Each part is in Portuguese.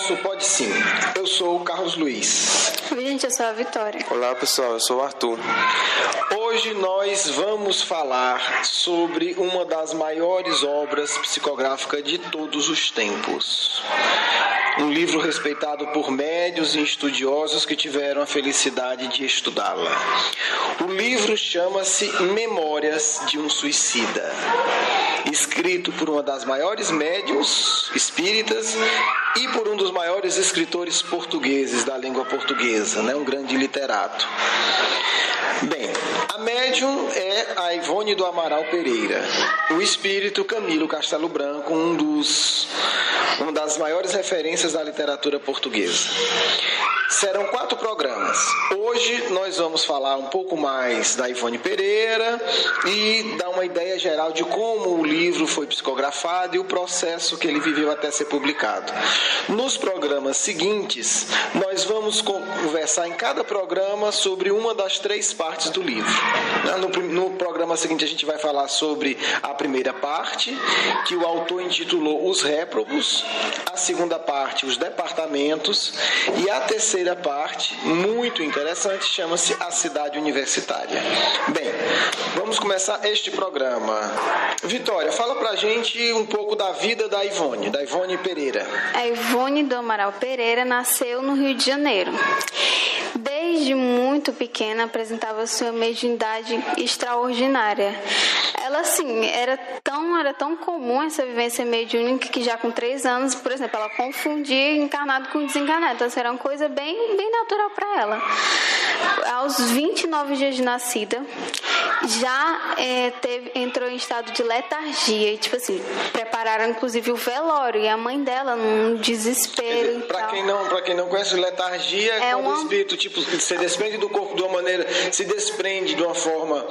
nosso Pode Sim. Eu sou o Carlos Luiz. Oi, gente, eu sou a Vitória. Olá, pessoal, eu sou o Arthur. Hoje nós vamos falar sobre uma das maiores obras psicográficas de todos os tempos. Um livro respeitado por médiuns e estudiosos que tiveram a felicidade de estudá-la. O livro chama-se Memórias de um Suicida, escrito por uma das maiores médiuns espíritas e por um dos maiores escritores portugueses da língua portuguesa, um grande literato. Bem, a médium é a Ivone do Amaral Pereira, o espírito Camilo Castelo Branco, uma das maiores referências da literatura portuguesa. Serão 4 programas. Hoje nós vamos falar um pouco mais da Ivone Pereira e dar uma ideia geral de como o livro foi psicografado e o processo que ele viveu até ser publicado. Nos programas seguintes, nós vamos conversar em cada programa sobre uma das 3 partes do livro. No programa seguinte a gente vai falar sobre a primeira parte, que o autor intitulou Os Réprobos, a segunda parte, Os Departamentos, e a terceira parte, muito interessante, chama-se A Cidade Universitária. Bem, vamos começar este programa. Vitória, fala pra gente um pouco da vida da Ivone Pereira. A Ivone do Amaral Pereira nasceu no Rio de Janeiro. Desde muito pequena apresentava sua mediunidade extraordinária. Ela, assim, era tão comum essa vivência mediúnica que já com 3 anos, por exemplo, ela confundia encarnado com desencarnado. Então, isso era uma coisa bem natural para ela. Aos 29 dias de nascida, já entrou em estado de letargia. E, tipo assim, prepararam inclusive o velório. E a mãe dela, num desespero. Para quem não conhece, letargia é quando o espírito se desprende do corpo de uma maneira, se desprende de uma forma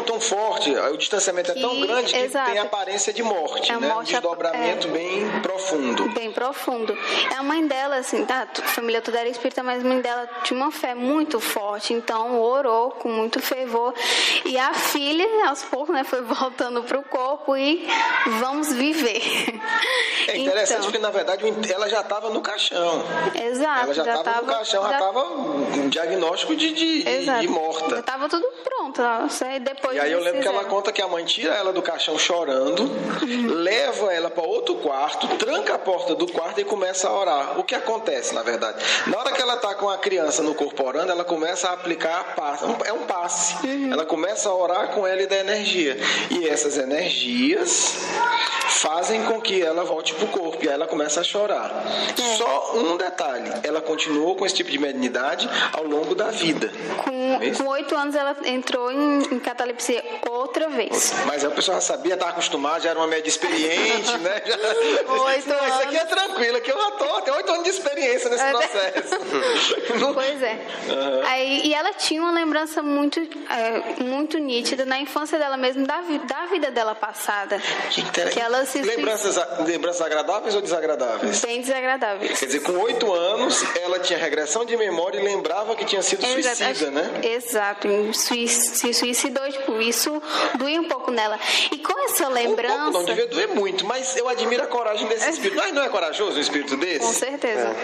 tão forte, o distanciamento é tão grande que tem a aparência de morte, um desdobramento bem profundo. Bem profundo. A mãe dela, assim, a família toda era espírita, mas a mãe dela tinha uma fé muito forte, então orou com muito fervor. E a filha, aos poucos, foi voltando para o corpo e vamos viver. É interessante porque, na verdade, ela já estava no caixão. Exato. Ela já estava no caixão, já estava um diagnóstico de morta. Já estava tudo pronto. Depois e aí eu lembro que ela conta que a mãe tira ela do caixão chorando, leva ela para outro quarto, tranca a porta do quarto e começa a orar. O que acontece, na verdade? Na hora que ela está com a criança no corpo orando, ela começa a aplicar passe. É um passe. Ela começa a orar com ela e da energia. E essas energias fazem com que ela volte pro corpo e aí ela começa a chorar. Só um detalhe, ela continuou com esse tipo de mediunidade ao longo da vida. Com 8 anos ela entrou em catalepsia outra vez. Mas a pessoa já sabia, estava acostumada, já era uma média experiente, né? 8 anos. Isso aqui é tranquilo, aqui eu já tenho 8 anos de experiência nesse processo. Pois é. E ela tinha uma lembrança muito nítida na infância dela mesmo, da vida dela passada. Que ela se lembranças agradáveis ou desagradáveis? Bem desagradáveis. Quer dizer, com 8 anos, ela tinha regressão de memória e lembrava que tinha sido suicida, né? Exato. Se suicidou, isso doía um pouco nela. E com essa lembrança... Não devia doer muito, mas eu admiro a coragem desse espírito. Mas não é corajoso um espírito desse? Com certeza.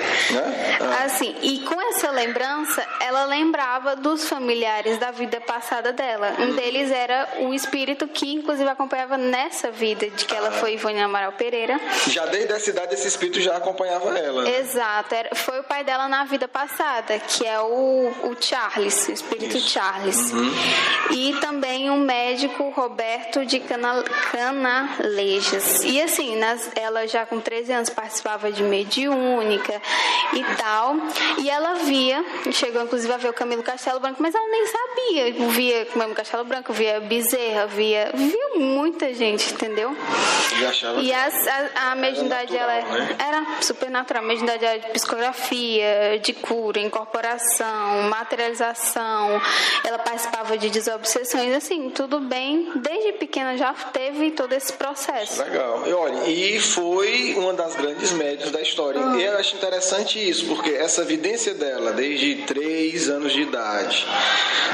Assim, e com essa lembrança, ela lembrava dos familiares da vida passada dela. Um deles era o espírito que, inclusive, acompanhava nessa vida de que ela foi Ivone Amaral Pereira. Já desde essa idade, esse espírito já acompanhava ela. Exato. Foi o pai dela na vida passada, que é o Charles, o espírito Charles. E também o médico Roberto de Canalejas. E assim, ela já com 13 anos participava de mediúnica e tal. E ela chegou inclusive a ver o Camilo Castelo Branco, mas ela nem sabia. Via Camilo Castelo Branco, via Bezerra, via muita gente, entendeu? E a mediunidade dela era super natural. A mediunidade era de psicografia, de cura, incorporação, materialização. Ela participava de desobsessões, assim, tudo bem. Desde pequena já teve todo esse processo. Legal. E olha, e foi uma das grandes médiuns da história. E eu acho interessante isso, porque essa evidência dela, desde 3 anos de idade,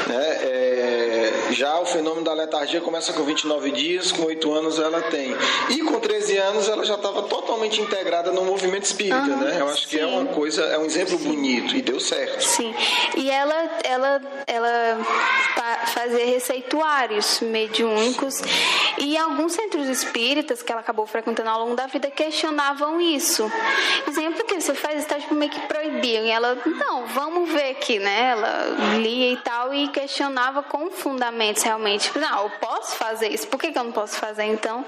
né, já o fenômeno da letargia começa com 29 dias, com 8 anos ela tem. E com 13 anos ela já estava totalmente integrada no movimento espírita, né? Eu acho que é uma coisa, é um exemplo bonito e deu certo. Sim. E ela fazia receituários mediúnicos e alguns centros espíritas que ela acabou frequentando ao longo da vida questionavam isso. Diziam, por que você faz isso? Tá, tipo, meio que proibiam. E ela, não, vamos ver aqui, né? Ela lia e tal e questionava com fundamentos realmente. Não, eu posso fazer isso, por que eu não posso fazer então?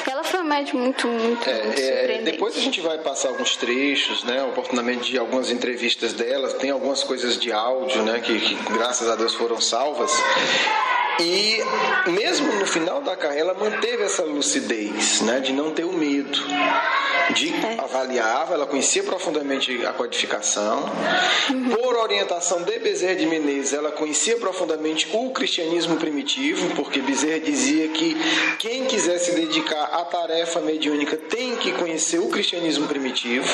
Ela foi uma médium muito surpreendente. Depois a gente vai passar alguns trechos, né? Oportunamente de algumas entrevistas dela, tem algumas coisas de áudio, né? Que graças a Deus foram salvas. E mesmo no final da carreira, ela manteve essa lucidez, né, de não ter o medo, de avaliava, ela conhecia profundamente a codificação. Por orientação de Bezerra de Menezes, ela conhecia profundamente o cristianismo primitivo, porque Bezerra dizia que quem quiser se dedicar à tarefa mediúnica tem que conhecer o cristianismo primitivo.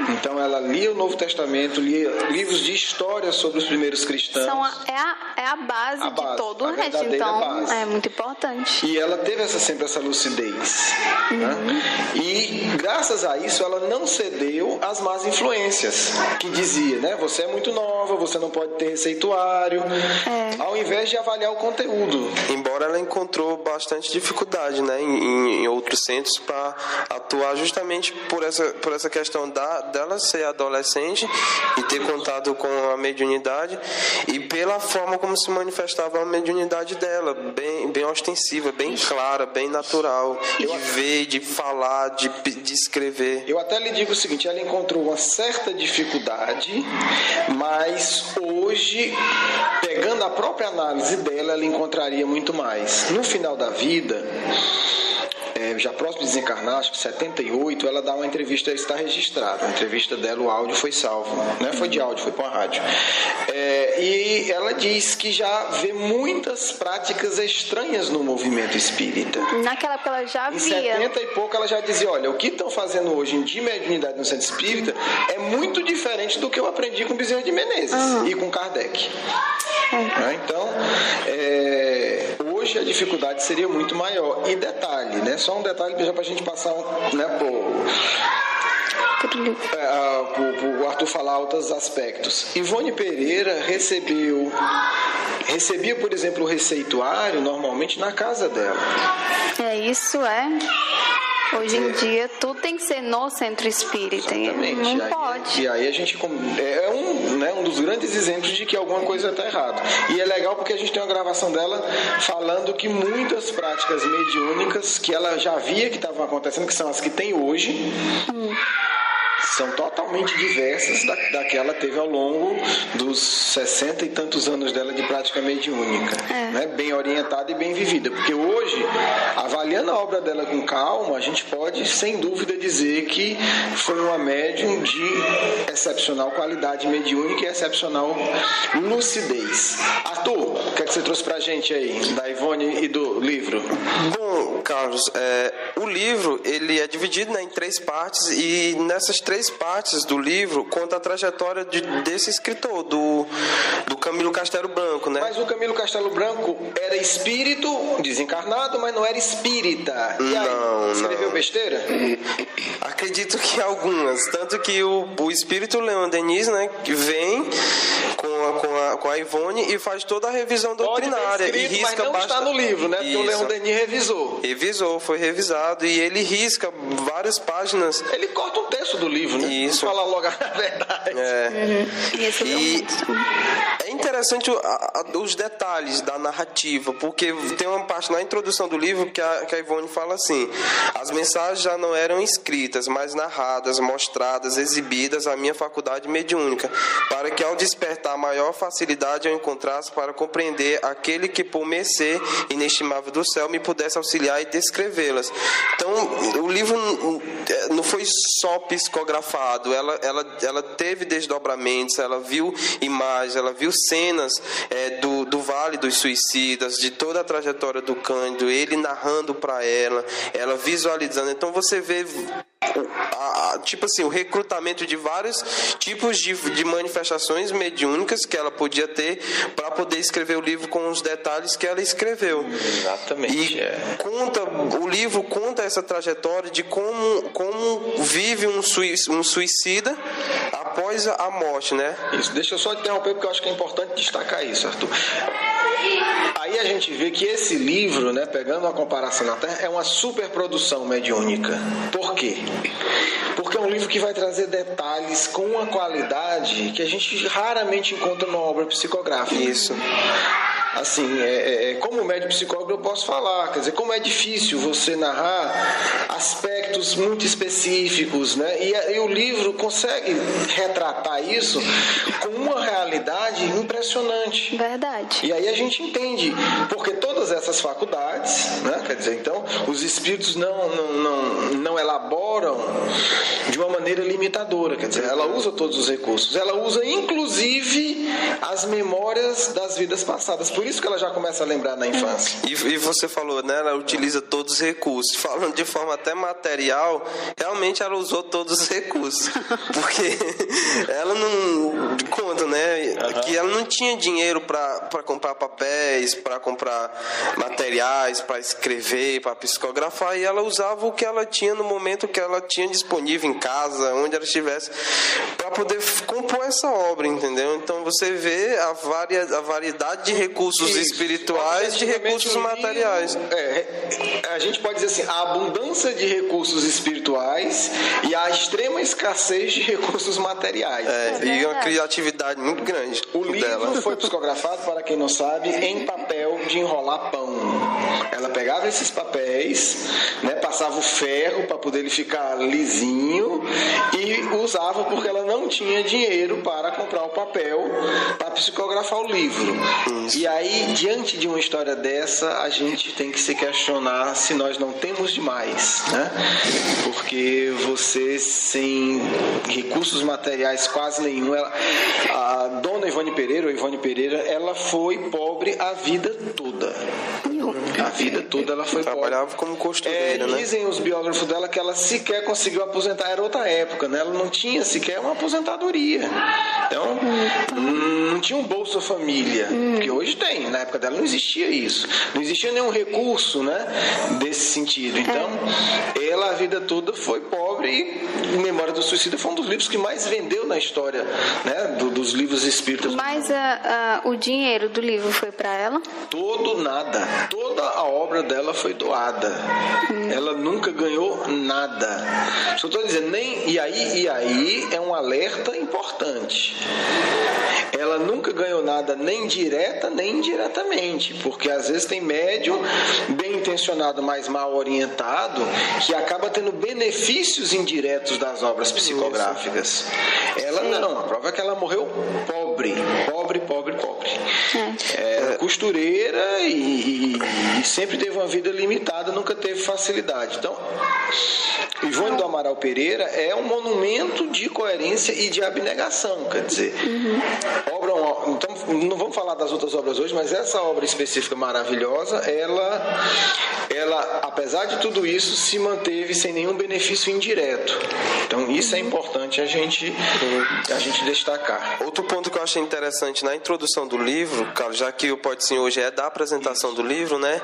Então ela lia o Novo Testamento, lia livros de história sobre os primeiros cristãos. É a base de todo o resto, então base. É muito importante. E ela teve sempre essa lucidez. Né? E graças a isso ela não cedeu às más influências, que dizia, né, você é muito nova, você não pode ter receituário, ao invés de avaliar o conteúdo. Embora ela encontrou bastante dificuldade, né, em outros centros para atuar justamente por essa questão dela ser adolescente e ter contato com a mediunidade e pela forma como se manifestava a mediunidade dela, bem ostensiva, bem clara, bem natural, de ver, de falar, de escrever. Eu até lhe digo o seguinte, ela encontrou uma certa dificuldade, mas hoje, pegando a própria análise dela, ela encontraria muito mais. No final da vida, já próximo de desencarnar, acho que 78, ela dá uma entrevista, está registrada, a entrevista dela, o áudio foi salvo, não foi de áudio, foi para uma rádio, e ela diz que já vê muitas práticas estranhas no movimento espírita. Naquela época ela já via. Em 70 e pouco ela já dizia, olha, o que estão fazendo hoje de mediunidade no centro espírita é muito diferente do que eu aprendi com Bezerra de Menezes e com Kardec. Então, hoje a dificuldade seria muito maior. E detalhe, né? Só um detalhe para a gente passar, né, o Arthur falar outros aspectos. Ivone Pereira recebia, por exemplo, o receituário normalmente na casa dela. Hoje em dia tudo tem que ser no centro espírita. Exatamente. Não pode. E aí a gente um dos grandes exemplos de que alguma coisa está errada. E é legal porque a gente tem uma gravação dela falando que muitas práticas mediúnicas que ela já via que estavam acontecendo, que são as que tem hoje, são totalmente diversas da que ela teve ao longo dos 60 e tantos anos dela de prática mediúnica, né? Bem orientada e bem vivida, porque hoje, avaliando a obra dela com calma, a gente pode sem dúvida dizer que foi uma médium de excepcional qualidade mediúnica e excepcional lucidez. Arthur, o que é que você trouxe pra gente aí, da Ivone e do livro? Bom, Carlos, o livro ele é dividido, né, em 3 partes e nessas 3 partes do livro conta a trajetória desse escritor, do Camilo Castelo Branco, né? Mas o Camilo Castelo Branco era espírito desencarnado, mas não era espírita. E aí, escreveu besteira? Acredito que algumas. Tanto que o espírito Leon Denis, né, que vem com a Ivone e faz toda a revisão doutrinária. Escrito, e risca, mas não está no livro, né? Porque o Leon Denis revisou. Foi revisado e ele risca várias páginas. Ele corta um terço do livro, né? Isso. Vamos falar logo a verdade. E é interessante os detalhes da narrativa, porque tem uma parte na introdução do livro que a Ivone fala assim: as mensagens já não eram escritas, mas narradas, mostradas, exibidas à minha faculdade mediúnica, para que ao despertar maior maior facilidade ao encontrar-se para compreender aquele que, por mercê inestimável do céu, me pudesse auxiliar e descrevê-las. Então, o livro não foi só psicografado, ela teve desdobramentos, ela viu imagens, ela viu cenas do Vale dos Suicidas, de toda a trajetória do Cândido, ele narrando para ela visualizando. Então você vê tipo assim, o recrutamento de vários tipos de manifestações mediúnicas que ela podia ter para poder escrever o livro com os detalhes que ela escreveu. Exatamente. O livro conta essa trajetória de como vive um suicida após a morte, né? Isso, deixa eu só interromper porque eu acho que é importante destacar isso, Arthur. Aí a gente vê que esse livro, né, pegando uma comparação na Terra, é uma superprodução mediúnica. Por quê? Porque é um livro que vai trazer detalhes com uma qualidade que a gente raramente encontra numa obra psicográfica. Isso. Assim, como médico psicólogo eu posso falar, quer dizer, como é difícil você narrar aspectos muito específicos, né? E o livro consegue retratar isso com uma realidade impressionante. Verdade. E aí a gente entende, porque todas essas faculdades, né? Quer dizer, então, os espíritos não elaboram de uma maneira limitadora, quer dizer, ela usa todos os recursos, ela usa inclusive as memórias das vidas passadas. Por isso que ela já começa a lembrar na infância. E você falou, né? Ela utiliza todos os recursos. Falando de forma até material, realmente ela usou todos os recursos. Porque ela não... Conta, né? Que ela não tinha dinheiro para comprar papéis, para comprar materiais, para escrever, para psicografar. E ela usava o que ela tinha no momento que ela tinha disponível em casa, onde ela estivesse, para poder compor essa obra, entendeu? Então você vê a variedade de recursos espirituais e de recursos materiais. A gente pode dizer assim, a abundância de recursos espirituais e a extrema escassez de recursos materiais. E uma criatividade muito grande. O livro foi psicografado, para quem não sabe, em papel de enrolar pão. Ela pegava esses papéis, né, passava o ferro para poder ele ficar lisinho e usava porque ela não tinha dinheiro para comprar o papel para psicografar o livro. Isso. E aí, diante de uma história dessa, a gente tem que se questionar se nós não temos demais, né? Porque você, sem recursos materiais quase nenhum, a dona Ivone Pereira, ela foi pobre a vida toda. A vida toda ela foi trabalhava pobre. Como costureira, né? Dizem os biógrafos dela que ela sequer conseguiu aposentar, era outra época, né? Ela não tinha sequer uma aposentadoria. Então, não tinha um Bolsa Família, que hoje tem. Na época dela não existia isso. Não existia nenhum recurso, né, desse sentido. Então, ela a vida toda foi pobre e Memória do Suicida foi um dos livros que mais vendeu na história, né, dos livros espíritas. Mas o dinheiro do livro foi para ela? Nada. Toda a obra dela foi doada. Ela nunca ganhou nada. Só estou dizendo, e aí é um alerta importante. Ela nunca ganhou nada, nem direta, nem indiretamente, porque às vezes tem médium bem intencionado, mas mal orientado, que acaba tendo benefícios indiretos das obras psicográficas. Ela não, a prova é que ela morreu pobre. Costureira e sempre teve uma vida limitada, nunca teve facilidade. Então, Ivone do Amaral Pereira é um monumento de coerência e de abnegação, quer dizer, então não vamos falar das outras obras hoje, mas essa obra específica maravilhosa, ela, apesar de tudo isso, se manteve sem nenhum benefício indireto. Então isso é importante a gente destacar. Outro ponto que eu achei interessante na introdução do livro, Carlos, já que o Pode Sim hoje é da apresentação do livro, né?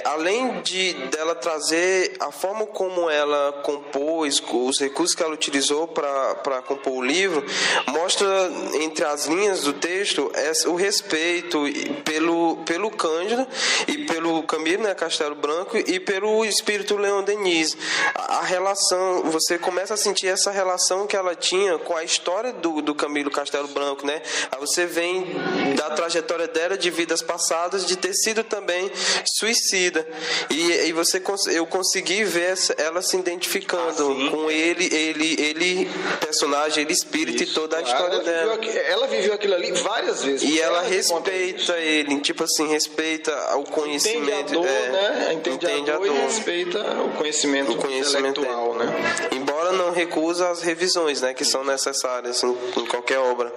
Além dela trazer a forma como ela compôs, os recursos que ela utilizou para compor o livro, mostra entre as linhas do texto o respeito pelo Cândido e pelo Camilo, né, Castelo Branco, e pelo espírito Leon Denis. A relação, você começa a sentir essa relação que ela tinha com a história do Camilo Castelo Branco, né? Aí você vem da trajetória dela de vidas passadas, de ter sido também suicida. E eu consegui ver ela se identificando com ele personagem, ele espírito. Isso, e toda a história dela. Ela viveu aquilo ali várias vezes. E ela respeita ele, tipo assim, respeita o conhecimento. Entende a dor, né? Entende a dor e respeita o conhecimento intelectual, né? Embora não recusa as revisões, né, que são necessárias em qualquer obra.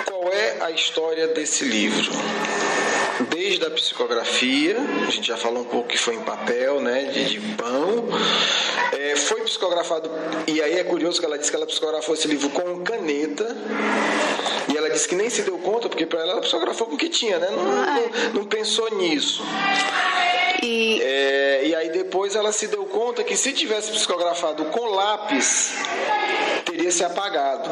Qual é a história desse livro? Desde a psicografia, a gente já falou um pouco que foi em papel, né, de pão, foi psicografado, e aí é curioso que ela disse que ela psicografou esse livro com caneta, e ela disse que nem se deu conta, porque para ela psicografou com o que tinha, né, não pensou nisso. E aí depois ela se deu conta que se tivesse psicografado com lápis, teria se apagado.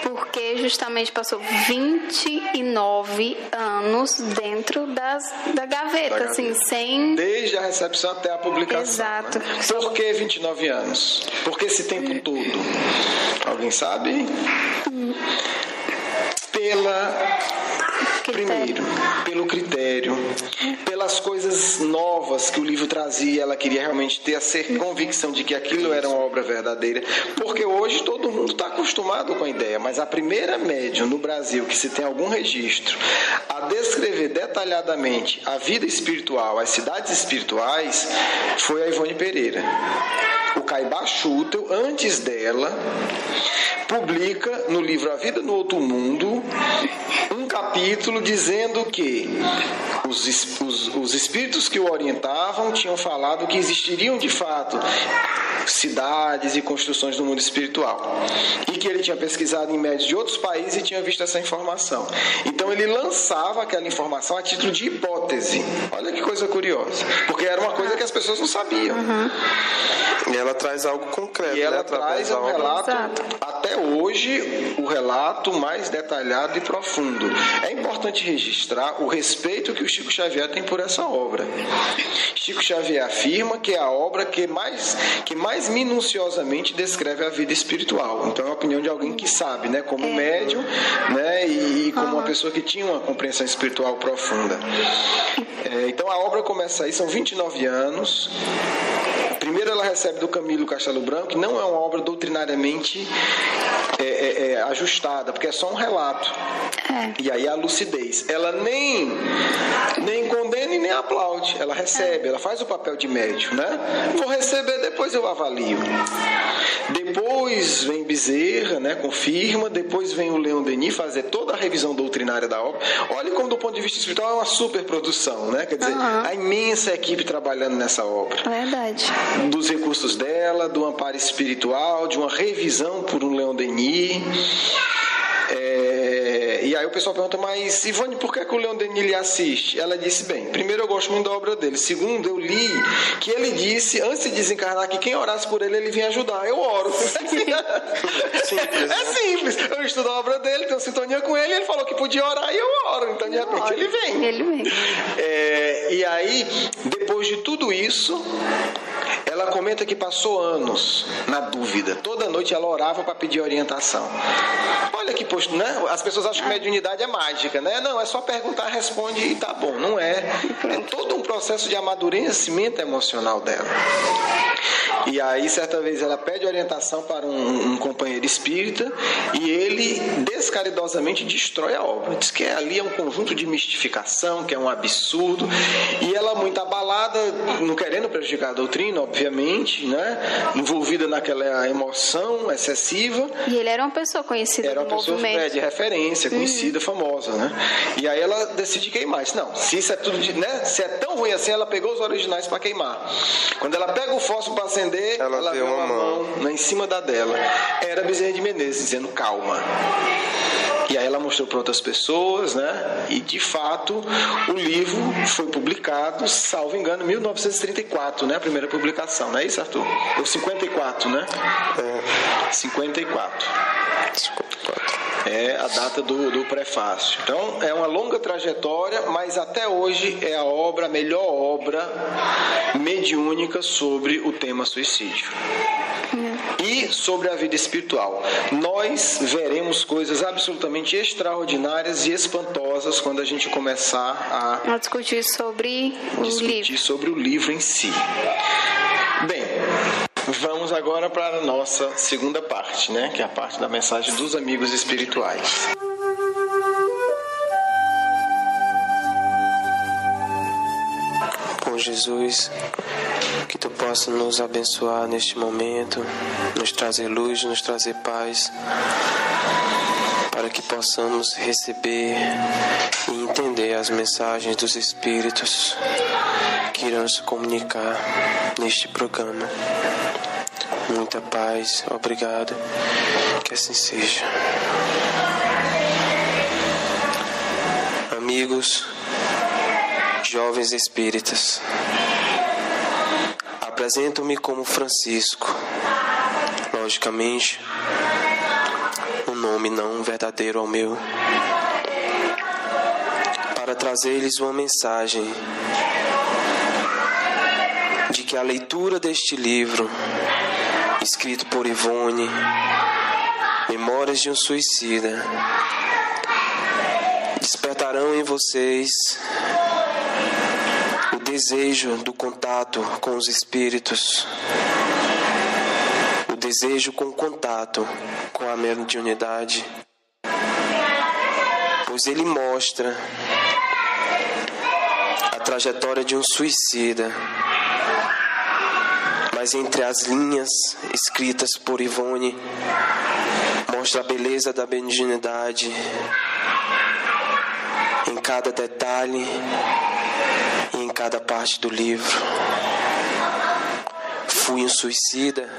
Porque justamente passou 29 anos dentro da gaveta, assim, sem... Desde a recepção até a publicação. Exato. Né? Por que 29 anos? Por que esse tempo todo? Alguém sabe? Primeiro, pelo critério, pelas coisas novas que o livro trazia, ela queria realmente ter a convicção de que aquilo era uma obra verdadeira, porque hoje todo mundo está acostumado com a ideia, mas a primeira médium no Brasil que se tem algum registro a descrever detalhadamente a vida espiritual, as cidades espirituais, foi a Ivone Pereira. O Caibá Schutel, antes dela, publica no livro A Vida no Outro Mundo um capítulo dizendo que os espíritos que o orientavam tinham falado que existiriam de fato cidades e construções do mundo espiritual, e que ele tinha pesquisado em médios de outros países e tinha visto essa informação. Então ele lançava aquela informação a título de hipótese. Olha que coisa curiosa, porque era uma coisa que as pessoas não sabiam. E ela traz algo concreto. E ela traz um relato, até hoje, o relato mais detalhado e profundo. É importante registrar o respeito que o Chico Xavier tem por essa obra. Chico Xavier afirma que é a obra que mais minuciosamente descreve a vida espiritual. Então é a opinião de alguém que sabe, né, como médium, né, e como uma pessoa que tinha uma compreensão espiritual profunda. Então a obra começa aí, são 29 anos. Primeiro ela recebe do Camilo Castelo Branco, que não é uma obra doutrinariamente ajustada, porque é só um relato. E aí a lucidez. Ela nem condena e nem aplaude. Ela recebe, ela faz o papel de médium, né? Vou receber, depois eu avalio. Depois vem Bezerra, né? Confirma. Depois vem o Leon Denis fazer toda a revisão doutrinária da obra. Olha como do ponto de vista espiritual é uma superprodução, né? Quer dizer, a imensa equipe trabalhando nessa obra. Verdade. Dos recursos dela, do amparo espiritual, de uma revisão por um Leon Denis. E aí o pessoal pergunta, mas Ivone, por que o Leon Denis lhe assiste? Ela disse, bem, primeiro eu gosto muito da obra dele, segundo eu li que ele disse, antes de desencarnar, que quem orasse por ele, ele vinha ajudar. Eu oro. É simples. Eu estudo a obra dele, tenho sintonia com ele, ele falou que podia orar e eu oro. Então de repente ele vem. E aí, depois de tudo isso, ela comenta que passou anos na dúvida. Toda noite ela orava para pedir orientação. Olha que posto, né? As pessoas acham que mediunidade é mágica, né? Não, é só perguntar, responde e tá bom. Não é. É todo um processo de amadurecimento emocional dela. E aí, certa vez, ela pede orientação para um companheiro espírita e ele descaridosamente destrói a obra. Diz que ali é um conjunto de mistificação, que é um absurdo. E ela, muito abalada, não querendo prejudicar a doutrina, obviamente, né? Envolvida naquela emoção excessiva. E ele era uma pessoa conhecida do movimento. Era uma pessoa de referência, conhecida, famosa, né? E aí ela decide queimar. Diz, não, se isso é tudo, né? Se é tão ruim assim, ela pegou os originais para queimar. Quando ela pega o fósforo para acender, ela vê uma mão em cima da dela. Era Bezerra de Menezes dizendo calma. E aí ela mostrou para outras pessoas, né? E de fato o livro foi publicado, salvo engano, em 1934, né? A primeira publicação, não é isso, Arthur? Ou 54, né? 54. é a data do prefácio. Então, é uma longa trajetória, mas até hoje é a melhor obra mediúnica sobre o tema suicídio. E sobre a vida espiritual. Nós veremos coisas absolutamente extraordinárias e espantosas quando a gente começar a discutir sobre o livro em si. Bem, vamos agora para a nossa segunda parte, né? Que é a parte da mensagem dos amigos espirituais. Bom Jesus, que Tu possa nos abençoar neste momento, nos trazer luz, nos trazer paz, para que possamos receber e entender as mensagens dos Espíritos que irão se comunicar neste programa. Muita paz, obrigado, que assim seja. Amigos, jovens espíritas, apresento-me como Francisco, logicamente, um nome não verdadeiro ao meu, para trazer-lhes uma mensagem de que a leitura deste livro, escrito por Ivone, Memórias de um Suicida, despertarão em vocês o desejo do contato com os espíritos, o desejo com contato com a mediunidade, pois ele mostra a trajetória de um suicida, mas entre as linhas escritas por Ivone, mostra a beleza da mediunidade em cada detalhe e em cada parte do livro. Fui um suicida,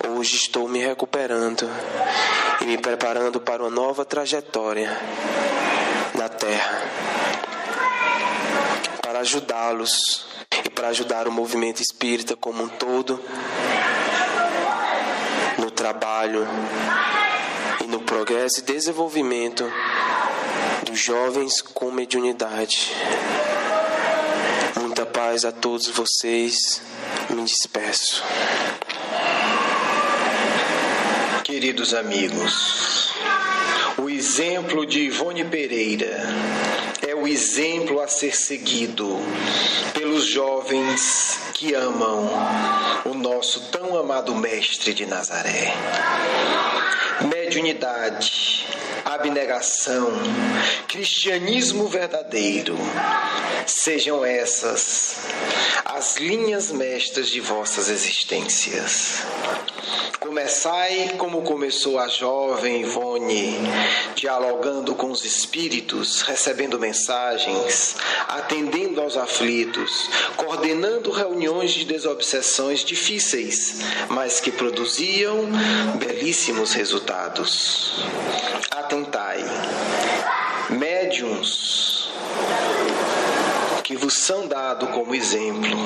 hoje estou me recuperando e me preparando para uma nova trajetória na Terra, para ajudá-los e para ajudar o movimento espírita como um todo, no trabalho e no progresso e desenvolvimento dos jovens com mediunidade. Muita paz a todos vocês, me despeço. Queridos amigos, o exemplo de Ivone Pereira é o exemplo a ser seguido pelos jovens que amam o nosso tão amado Mestre de Nazaré. Mediunidade, abnegação, cristianismo verdadeiro, sejam essas as linhas mestras de vossas existências. Começai como começou a jovem Ivone, dialogando com os espíritos, recebendo mensagens, atendendo aos aflitos, coordenando reuniões de desobsessões difíceis, mas que produziam belíssimos resultados. Atentai, médiuns que vos são dados como exemplo,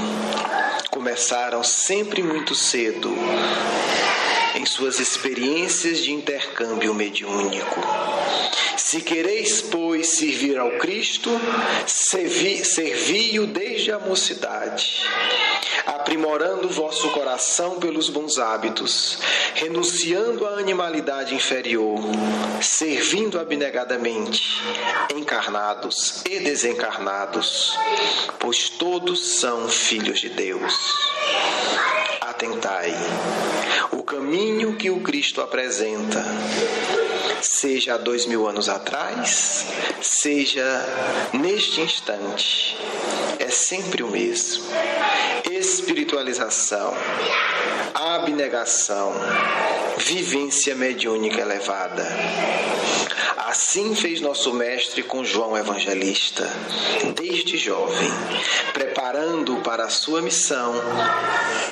começaram sempre muito cedo em suas experiências de intercâmbio mediúnico. Se quereis, pois, servir ao Cristo, servi-o desde a mocidade, aprimorando o vosso coração pelos bons hábitos, renunciando à animalidade inferior, servindo abnegadamente, encarnados e desencarnados, pois todos são filhos de Deus. Atentai, o caminho que o Cristo apresenta, seja há 2000 anos atrás, seja neste instante, é sempre o mesmo. Espiritualização, abnegação, vivência mediúnica elevada. Assim fez nosso mestre com João Evangelista, desde jovem, preparando-o para a sua missão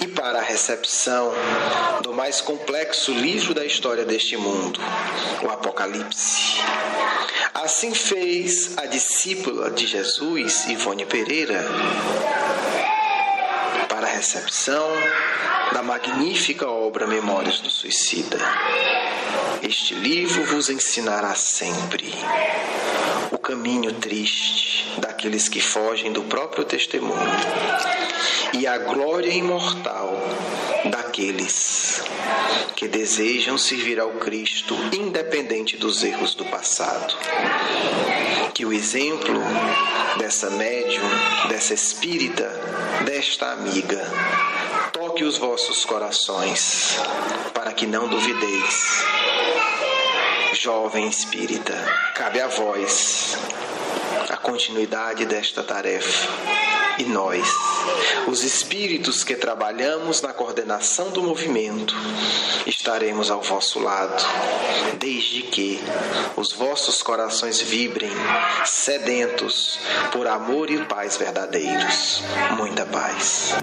e para a recepção do mais complexo livro da história deste mundo, o Apocalipse. Assim fez a discípula de Jesus, Ivone Pereira, para a recepção da magnífica obra Memórias do Suicida. Este livro vos ensinará sempre o caminho triste daqueles que fogem do próprio testemunho e a glória imortal daqueles que desejam servir ao Cristo independente dos erros do passado. Que o exemplo dessa médium, dessa espírita, desta amiga, toque os vossos corações, para que não duvideis. Jovem espírita, cabe a vós a continuidade desta tarefa. E nós, os espíritos que trabalhamos na coordenação do movimento, estaremos ao vosso lado, desde que os vossos corações vibrem, sedentos por amor e paz verdadeiros. Muita paz.